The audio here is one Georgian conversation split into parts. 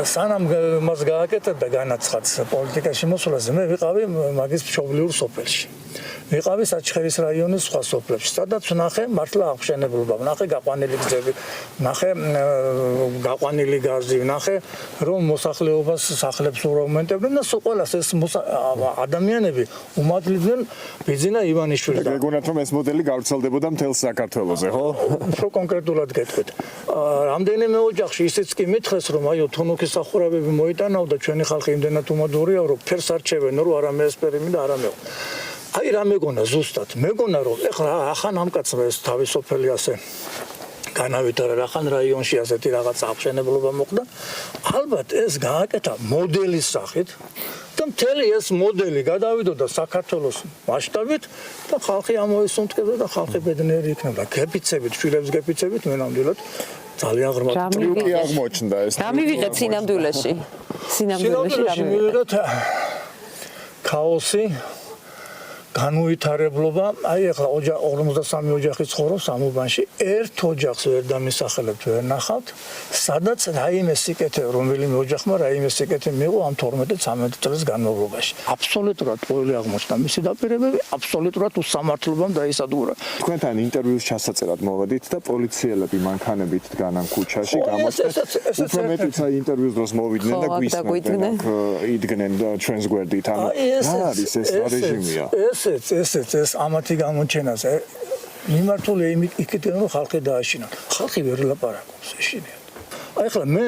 სანამ მას გააკეთებდა განაცხადს პოლიტიკაში მოსვლაზე, მე ვიყავი მაგის მშობლიურ სოფელში. ვიყავი საჩხერის რაიონის სხვა სოფლებში, სადაც ვნახე მართლა აღშენებლობა, ვნახე გაყვანილი გზები, ვნახე გაყვანილი გაზი, ვნახე რომ მოსახლეობას სახლებს უღრმავდებდნენ და სულ ყველას ეს ადამიანები უმადლიდნენ ბიძინა ივანიშვილს. გეგონათ რომ ეს მოდელი გავრცელდებოდა მთელ საქართველოზე, ხო? უფრო კონკრეტულად გეტყვით. რამდენიმე ოჯახში ისიც კი მითხრეს რომ აიო თუნუქის სახურავები მოიტანავდა ჩვენი ხალხი იმდენად უმადურია რომ ფერს არჩევენ რომ არა მეესპერიმი და არა მე. აი რა მეგონა ზუსტად მეგონა რომ ეხლა ახან ამ კაცმა ეს თავისოფელი ასე განავითარა ახან რაიონში ასეთი რაღაც აღშენებლობა მოხდა ალბათ ეს გააკეთა მოდელის სახით და მთელი ეს მოდელი გადავიდოდა საქართველოს მასშტაბით და ხალხი ამოისუნთქებდა და ხალხი ბედნიერი იქნება გეფიცებით შვილებს გეფიცებით მე ნამდვილად ძალიან ღრმად ტრიუკი აღმოჩნდა ეს რა მივიღეთ სინამდვილეში სინამდვილეში მივიღეთ ქაოსი განუვითარებლობა, აი ახლა 53 ოჯახი ცხოვრობს ამ უბანში, ერთ ოჯახს ვერ დამისახელებთ, ვერ ნახავთ, სადაც რაიმე სიკეთე, რომელიმე ოჯახმა რაიმე სიკეთე მიიღო ამ 12-13 წლის განმავლობაში. აბსოლუტურად ყოველი აღმოჩნდა მისი დაპირებები, აბსოლუტურად უსამართლობამ დაისადგურა. თქვენთან ინტერვიუს ჩასაწერად მოვედით და პოლიციელები მანქანებით დგან ამ ქუჩაში, გამოჩნდა. უფრო მეტიც ინტერვიუს დროს მოვიდნენ და გვისმენდნენ, იდგნენ ჩვენს გვერდით, ანუ რა არის ეს რეჟიმია? ეს ამათი გამოჩენაზე მიმართულია იქიდან რომ ხალხი დააშინა. ხალხი ვერ ლაპარაკობს ეშინია. აი ახლა მე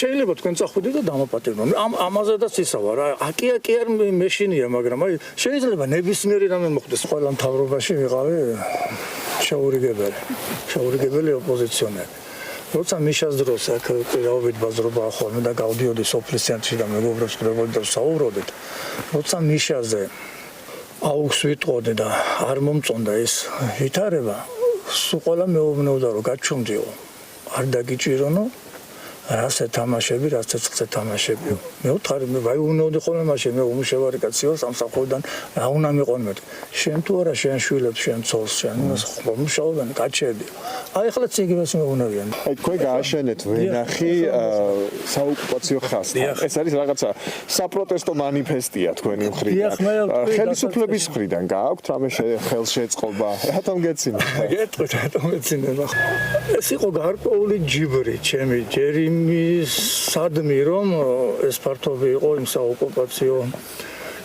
შეიძლება თქვენ წახვიდეთ და დამაპატიმრო. ამაზედაც ისავა რა. აკი არ მეშინია, მაგრამ აი შეიძლება ნებისმიერი რამე მოხდეს ყველა მთავრობაში ვიყავი შეურიგებელი ოპოზიციონერი. როცა მიშას დროს აქ პირაობით ბაზრობა ხოლმე და გავდიოდი სოფლის ცენტრში და მეგობრებს ხვდებოდი და საუბრობდით. როცა მიშაზე აუქს ვიტყოდი და არ მომწონდა ეს ვითარება, სულ ყველა მეუბნეოდა რომ გაჩუმდიო, არ დაგიჭირონო, რას ეთამაშები, რაც ეცხზე თამაშებიო. მე ვთხარი, მე ვაიუნეოდი ხოლმე მაშინ, მე უმუშევარი კაცი ვარ სამსახურიდან, რა უნდა მიყონ მე. შენ თუ არა შენ შვილებს, შენ ცოლს, შენ იმას ხომშავდნენ კაცები. აი ახლა ციგნებს მეუბნებიან. აი თქვენ გააშენეთ ვენახი საოკუპაციო ხასთან. ეს არის რაღაცა საპროტესტო მანიფესტია თქვენი მხრიდან. ხელისუფლების მხრიდან გააქვთ რამე ხელშეწყობა? რატომ გეცინა? გეტყვით რატომ ეცინება? ეს იყო გარკვეული ჯიბრი, ჩემი ჯერი სადმი რომ ეს ფართობი იყო იმ საოკუპაციო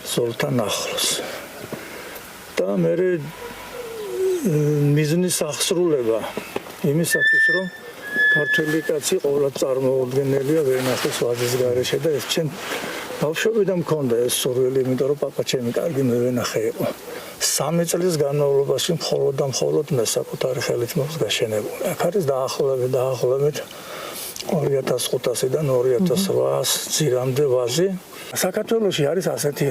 ზოლთან ახლოს. და მე მიზნის აღსრულება იმისათვის რომ ქართველი კაცი ყოველად წარმოუდგენელია ვენახის ვაზის გარეშე და ეს ჩემ ბავშვობიდან მქონდა ეს სურვილი, იმიტომ რომ პაპა ჩემი კარგი მევენახე იყო. 3 წლის განმავლობაში მხოლოდ მე საკუთარი ხელით მოხს გაშენებული. აქ არის დაახლოებით 2500-დან 2800 ძირამდე ვაზი. საქართველოში არის ასეთი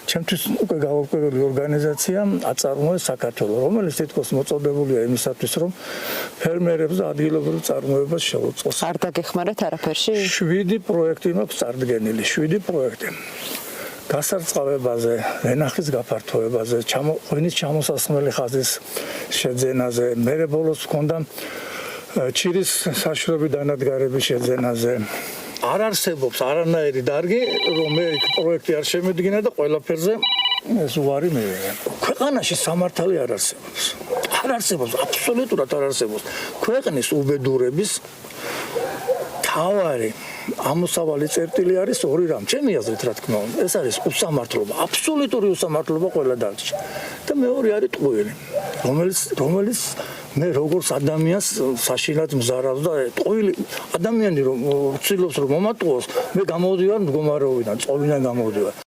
ჩემთვის უკვე გაურკვეველი ორგანიზაცია აწარმოეს საქართველო, რომელიც თითქოს მოწოდებულია იმისათვის, რომ ფერმერებს და ადგილობრივ წარმოებას შეუწყოს. არ დაგეხმარეთ არაფერში? 7 პროექტი მაქვს წარდგენილი, 7 პროექტი. გასარწყავებაზე, ვენახის გაფართოებაზე, ღვინის ჩამოსასხმელი ხაზის შეძენაზე, მერე ბოლოს მქონდა ჩირის საშუალებით დანადგარების შეძენაზე. არ არსებობს არანაირი დარგი, რომ მე პროექტი არ შემედგინა და ყველაფერზე ეს უარი მივიღე. ქვეყანაში სამართალი არ არსებობს. არ არსებობს, აბსოლუტურად არ არსებობს. ქვეყნის უბედურების თავარი ამოსავალი წერტილი არის ორი რამ. ჩემი აზრით, რა თქმა უნდა, ეს არის უსამართლობა, აბსოლუტური უსამართლობა ყველა დარგში. და მეორე არის ტყუილი, რომელიც მე როგორც ადამიანს საშინლად მზარავს და ტყუილი ადამიანი რომ ცდილობს რომ მომატყუოს, მე გამოვდივარ მდგომარეობიდან, წყობიდან გამოვდივარ.